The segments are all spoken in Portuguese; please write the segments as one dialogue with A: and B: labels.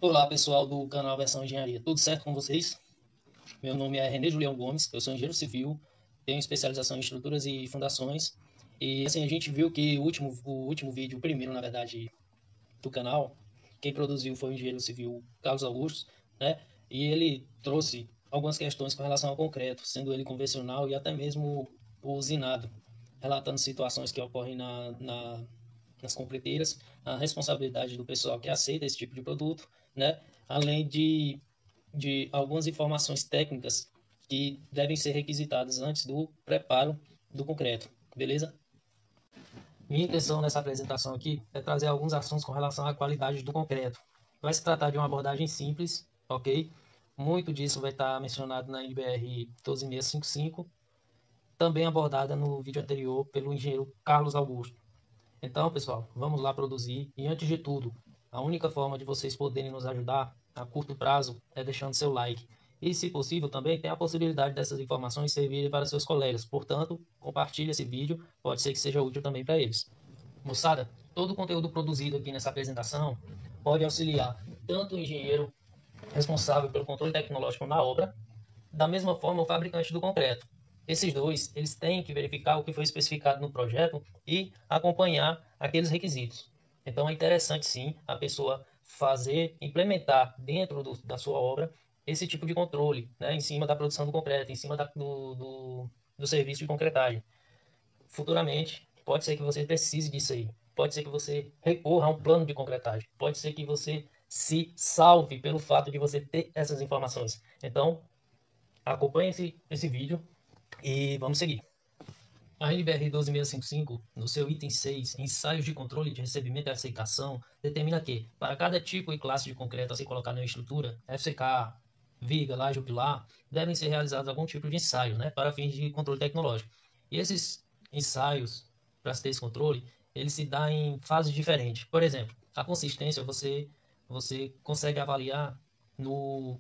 A: Olá pessoal do canal Versão Engenharia, tudo certo com vocês? Meu nome é René Julião Gomes, eu sou engenheiro civil, tenho especialização em estruturas e fundações. E assim, a gente viu que o último vídeo, o primeiro na verdade, do canal, quem produziu foi o engenheiro civil Carlos Augusto, né? E ele trouxe algumas questões com relação ao concreto, sendo ele convencional e até mesmo o usinado, relatando situações que ocorrem nas concreteiras, a responsabilidade do pessoal que aceita esse tipo de produto, né? Além de algumas informações técnicas que devem ser requisitadas antes do preparo do concreto, beleza? Minha intenção nessa apresentação aqui é trazer alguns assuntos com relação à qualidade do concreto. Vai se tratar de uma abordagem simples, ok? Muito disso vai estar mencionado na NBR 12655, também abordada no vídeo anterior pelo engenheiro Carlos Augusto. Então, pessoal, vamos lá produzir. E antes de tudo, a única forma de vocês poderem nos ajudar a curto prazo é deixando seu like. E, se possível, também tem a possibilidade dessas informações servirem para seus colegas. Portanto, compartilhe esse vídeo, pode ser que seja útil também para eles. Moçada, todo o conteúdo produzido aqui nessa apresentação pode auxiliar tanto o engenheiro responsável pelo controle tecnológico na obra, da mesma forma o fabricante do concreto. Esses dois, eles têm que verificar o que foi especificado no projeto e acompanhar aqueles requisitos. Então é interessante sim a pessoa fazer, implementar dentro da sua obra esse tipo de controle, né, em cima da produção do concreto, em cima do serviço de concretagem. Futuramente, pode ser que você precise disso aí. Pode ser que você recorra a um plano de concretagem. Pode ser que você se salve pelo fato de você ter essas informações. Então, acompanhe esse vídeo e vamos seguir. A NBR 12655, no seu item 6, ensaios de controle de recebimento e aceitação, determina que, para cada tipo e classe de concreto a ser colocado em estrutura, FCK, viga, laje ou pilar, devem ser realizados algum tipo de ensaio, né, para fins de controle tecnológico. E esses ensaios, para ter esse controle, ele se dá em fases diferentes. Por exemplo, a consistência você consegue avaliar no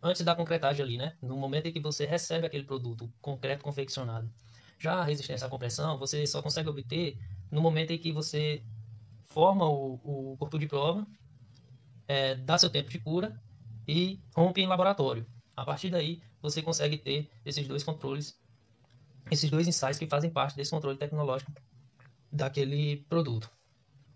A: antes da concretagem ali, né? No momento em que você recebe aquele produto concreto confeccionado. Já a resistência à compressão, você só consegue obter no momento em que você forma o corpo de prova, dá seu tempo de cura e rompe em laboratório. A partir daí, você consegue ter esses dois controles, esses dois ensaios que fazem parte desse controle tecnológico daquele produto.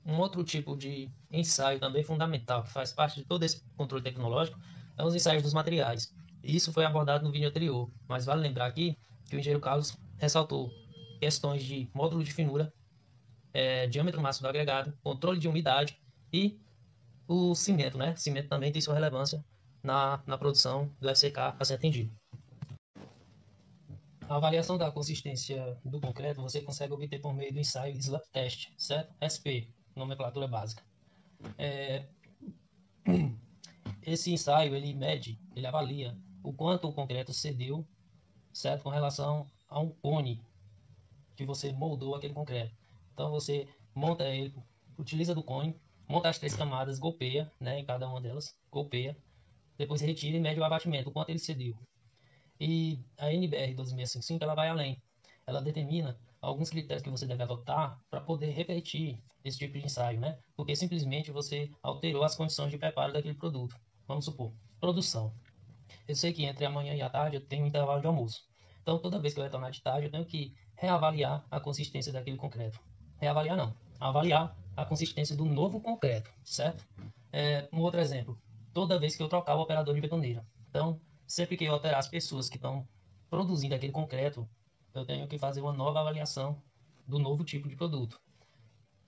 A: Um outro tipo de ensaio também fundamental, que faz parte de todo esse controle tecnológico, é os ensaios dos materiais. Isso foi abordado no vídeo anterior, mas vale lembrar aqui que o engenheiro Carlos ressaltou questões de módulo de finura, diâmetro máximo do agregado, controle de umidade e o cimento, né? Cimento também tem sua relevância na produção do FCK a ser atendido. A avaliação da consistência do concreto você consegue obter por meio do ensaio Slab Test, certo? SP, nomenclatura básica. Esse ensaio ele mede, ele avalia o quanto o concreto cedeu, certo, com relação a um cone que você moldou aquele concreto. Então você monta ele, utiliza do cone, monta as três camadas, golpeia, né, em cada uma delas, golpeia, depois retira e mede o abatimento, o quanto ele cedeu. E a NBR 12655 ela vai além. Ela determina alguns critérios que você deve adotar para poder repetir esse tipo de ensaio, né? Porque simplesmente você alterou as condições de preparo daquele produto. Vamos supor, produção. Eu sei que entre amanhã e a tarde eu tenho um intervalo de almoço. Então, toda vez que eu retornar de tarde, eu tenho que reavaliar a consistência daquele concreto. Reavaliar não, avaliar a consistência do novo concreto, certo? Um outro exemplo, toda vez que eu trocar o operador de betoneira. Então, sempre que eu alterar as pessoas que estão produzindo aquele concreto, eu tenho que fazer uma nova avaliação do novo tipo de produto.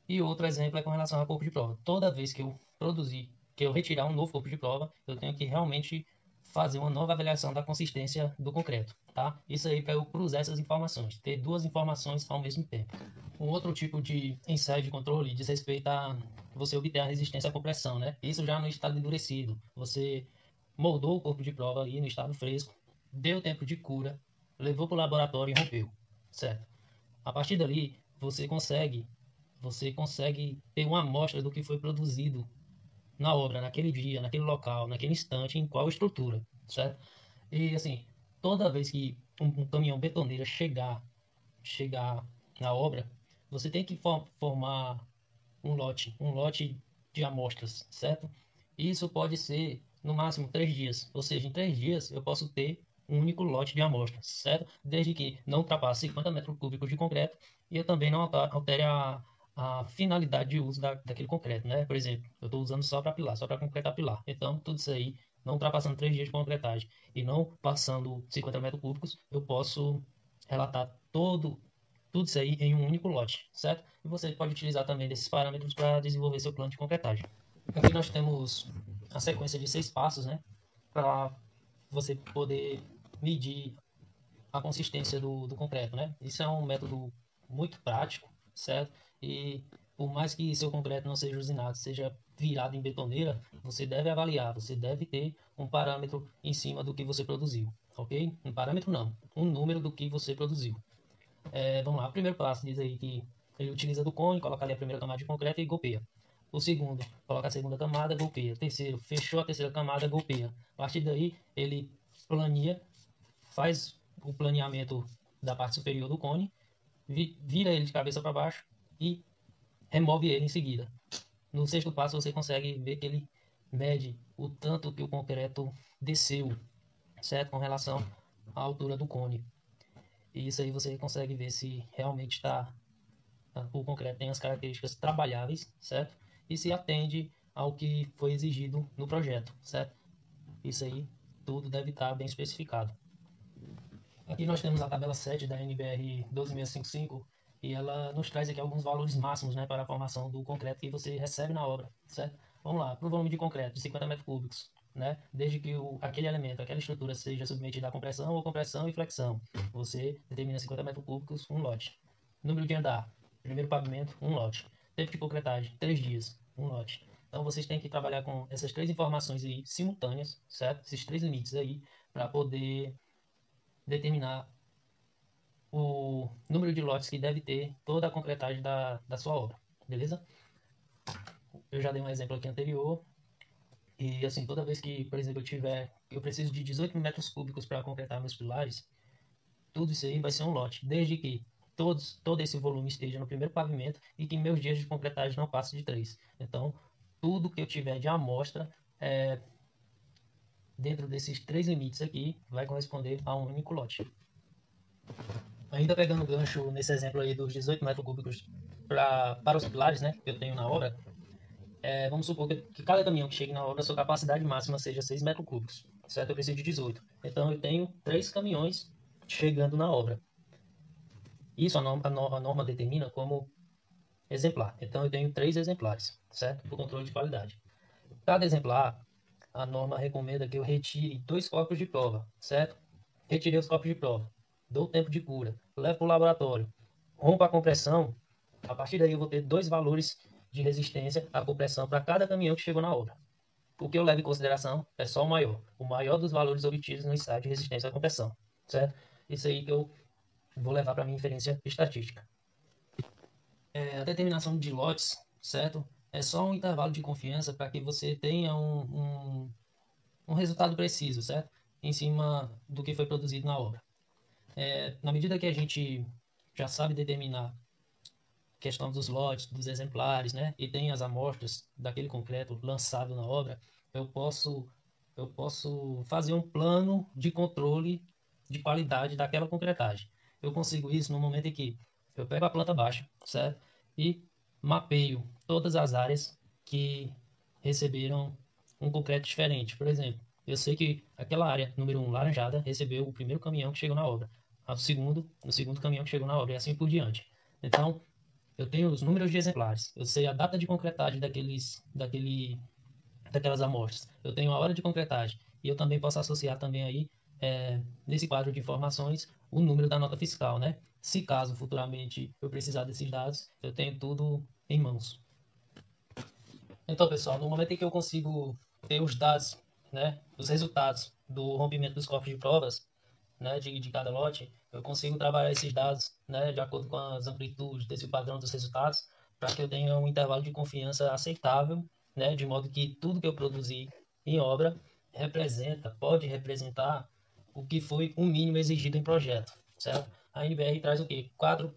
A: E outro exemplo é com relação ao corpo de prova. Toda vez que eu produzir, que eu retirar um novo corpo de prova, eu tenho que realmente fazer uma nova avaliação da consistência do concreto, tá? Isso aí para eu cruzar essas informações, ter duas informações ao mesmo tempo. Um outro tipo de ensaio de controle diz respeito a você obter a resistência à compressão, né? Isso já no estado endurecido. Você moldou o corpo de prova ali no estado fresco, deu tempo de cura, levou para o laboratório e rompeu, certo? A partir dali, você consegue ter uma amostra do que foi produzido na obra, naquele dia, naquele local, naquele instante, em qual estrutura, certo? E assim, toda vez que um caminhão betoneira chegar na obra, você tem que formar um lote de amostras, certo? Isso pode ser no máximo 3 dias, ou seja, em 3 dias eu posso ter um único lote de amostra, certo? Desde que não ultrapasse 50 metros cúbicos de concreto e eu também não altere a finalidade de uso daquele concreto, né? Por exemplo, eu estou usando só para pilar, só para concretar pilar. Então, tudo isso aí, não ultrapassando 3 dias de concretagem e não passando 50 metros cúbicos, eu posso relatar tudo isso aí em um único lote, certo? E você pode utilizar também desses parâmetros para desenvolver seu plano de concretagem. Aqui nós temos a sequência de 6 passos, né? Para você poder medir a consistência do concreto, né? Isso é um método muito prático, certo? E por mais que seu concreto não seja usinado, seja virado em betoneira, você deve avaliar, você deve ter um parâmetro em cima do que você produziu, ok? Um parâmetro não, um número do que você produziu. Vamos lá, o primeiro passo diz aí que ele utiliza do cone, coloca ali a primeira camada de concreto e golpeia. O segundo, coloca a segunda camada, golpeia. Terceiro, fechou a terceira camada, golpeia. A partir daí, ele planeia, faz o planeamento da parte superior do cone, vira ele de cabeça para baixo e remove ele em seguida. No sexto passo, você consegue ver que ele mede o tanto que o concreto desceu, certo? Com relação à altura do cone. E isso aí você consegue ver se realmente o concreto tem as características trabalháveis, certo? E se atende ao que foi exigido no projeto, certo? Isso aí tudo deve estar bem especificado. Aqui nós temos a tabela 7 da NBR 12655 e ela nos traz aqui alguns valores máximos, né, para a formação do concreto que você recebe na obra, certo? Vamos lá, para o volume de concreto de 50 metros cúbicos, né, desde que aquele elemento, aquela estrutura seja submetida a compressão e flexão, você determina 50 metros cúbicos, um lote. Número de andar, primeiro pavimento, um lote. Tempo de concretagem, 3 dias, um lote. Então vocês têm que trabalhar com essas três informações aí simultâneas, certo? Esses três limites aí, para poder determinar o número de lotes que deve ter toda a concretagem da sua obra, beleza? Eu já dei um exemplo aqui anterior, e assim, toda vez que, por exemplo, eu preciso de 18 metros cúbicos para concretar meus pilares, tudo isso aí vai ser um lote, desde que todo esse volume esteja no primeiro pavimento e que meus dias de concretagem não passem de 3. Então, tudo que eu tiver de amostra, dentro desses três limites aqui, vai corresponder a um único lote. Ainda pegando o gancho nesse exemplo aí dos 18 metros cúbicos para os pilares, né, que eu tenho na obra, vamos supor que cada caminhão que chegue na obra, a sua capacidade máxima seja 6 metros cúbicos, certo? Eu preciso de 18. Então, eu tenho 3 caminhões chegando na obra. Isso a norma determina como exemplar. Então, eu tenho 3 exemplares, certo? Para o controle de qualidade. Cada exemplar, a norma recomenda que eu retire 2 corpos de prova, certo? Retirei os corpos de prova, dou tempo de cura, levo para o laboratório, rompo a compressão. A partir daí eu vou ter 2 valores de resistência à compressão para cada caminhão que chegou na obra. O que eu levo em consideração é só o maior dos valores obtidos no ensaio de resistência à compressão, certo? Isso aí que eu vou levar para minha inferência estatística. A determinação de lotes, certo? É só um intervalo de confiança para que você tenha um resultado preciso, certo? Em cima do que foi produzido na obra. Na medida que a gente já sabe determinar a questão dos lotes, dos exemplares, né? E tem as amostras daquele concreto lançado na obra, eu posso fazer um plano de controle de qualidade daquela concretagem. Eu consigo isso no momento em que eu pego a planta baixa, certo? E mapeio todas as áreas que receberam um concreto diferente. Por exemplo, eu sei que aquela área número 1, laranjada, recebeu o primeiro caminhão que chegou na obra, o segundo caminhão que chegou na obra, e assim por diante. Então, eu tenho os números de exemplares, eu sei a data de concretagem daquelas amostras, eu tenho a hora de concretagem, e eu também posso associar também aí, nesse quadro de informações, o número da nota fiscal, né? Se caso futuramente eu precisar desses dados, eu tenho tudo em mãos. Então, pessoal, no momento em que eu consigo ter os dados, né, os resultados do rompimento dos corpos de provas, né, de cada lote, eu consigo trabalhar esses dados, né, de acordo com as amplitudes desse padrão dos resultados, para que eu tenha um intervalo de confiança aceitável, né, de modo que tudo que eu produzi em obra pode representar o que foi o mínimo exigido em projeto, certo? A NBR traz o quê? Quatro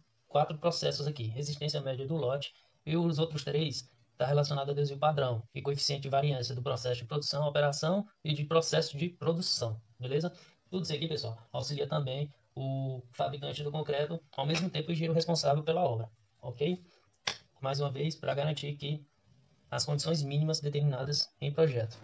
A: processos aqui: resistência média do lote, e os outros três está relacionado a desvio padrão e coeficiente de variância do processo de produção, operação e de processo de produção, beleza? Tudo isso aqui, pessoal, auxilia também o fabricante do concreto, ao mesmo tempo o engenheiro responsável pela obra, ok? Mais uma vez, para garantir que as condições mínimas determinadas em projeto.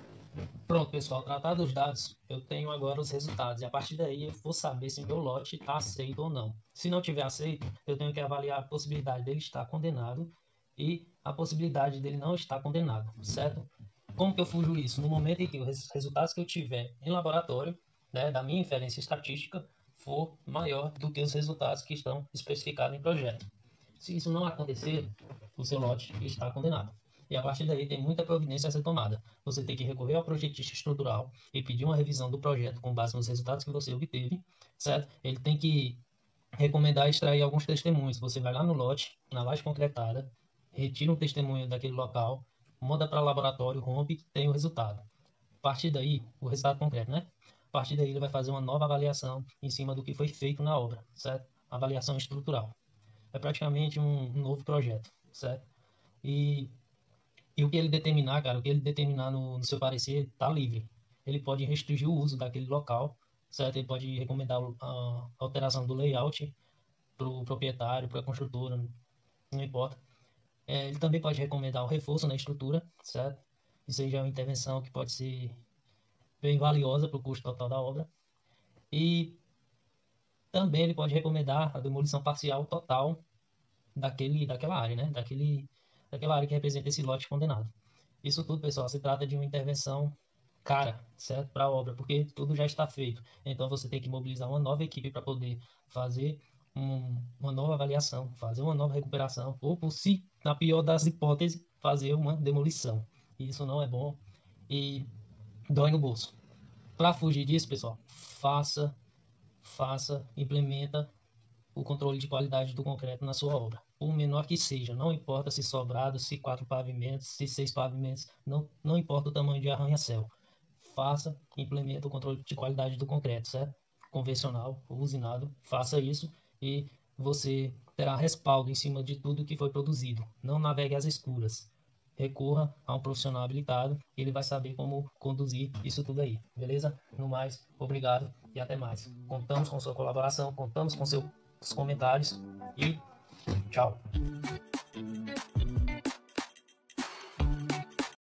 A: Pronto, pessoal, tratado os dados, eu tenho agora os resultados e a partir daí eu vou saber se meu lote está aceito ou não. Se não tiver aceito, eu tenho que avaliar a possibilidade dele estar condenado e a possibilidade dele não estar condenado, certo? Como que eu fujo isso? No momento em que os resultados que eu tiver em laboratório, né, da minha inferência estatística, for maior do que os resultados que estão especificados em projeto. Se isso não acontecer, o seu lote está condenado. E a partir daí tem muita providência a ser tomada. Você tem que recorrer ao projetista estrutural e pedir uma revisão do projeto com base nos resultados que você obteve, certo? Ele tem que recomendar extrair alguns testemunhos. Você vai lá no lote, na laje concretada, retira um testemunho daquele local, manda para o laboratório, rompe, tem o resultado. A partir daí, o resultado concreto, né? A partir daí ele vai fazer uma nova avaliação em cima do que foi feito na obra, certo? Avaliação estrutural. É praticamente um novo projeto, certo? E o que ele determinar, cara, o que ele determinar no seu parecer, tá livre. Ele pode restringir o uso daquele local, certo? Ele pode recomendar a alteração do layout para o proprietário, para a construtora, não importa. Ele também pode recomendar o reforço na estrutura, certo? Isso aí já é uma intervenção que pode ser bem valiosa para o custo total da obra. E também ele pode recomendar a demolição parcial total daquela área, né? Daquela área que representa esse lote condenado. Isso tudo, pessoal, se trata de uma intervenção cara, certo? Para a obra, porque tudo já está feito. Então você tem que mobilizar uma nova equipe para poder fazer uma nova avaliação, fazer uma nova recuperação, ou por si, na pior das hipóteses, fazer uma demolição. Isso não é bom e dói no bolso. Para fugir disso, pessoal, implementa o controle de qualidade do concreto na sua obra. Por menor que seja, não importa se sobrado, se 4 pavimentos, se 6 pavimentos, não importa o tamanho de arranha-céu. Implementa o controle de qualidade do concreto, certo? Convencional, usinado, faça isso e você terá respaldo em cima de tudo que foi produzido. Não navegue às escuras. Recorra a um profissional habilitado, ele vai saber como conduzir isso tudo aí, beleza? No mais, obrigado e até mais. Contamos com sua colaboração, contamos com seus comentários e tchau.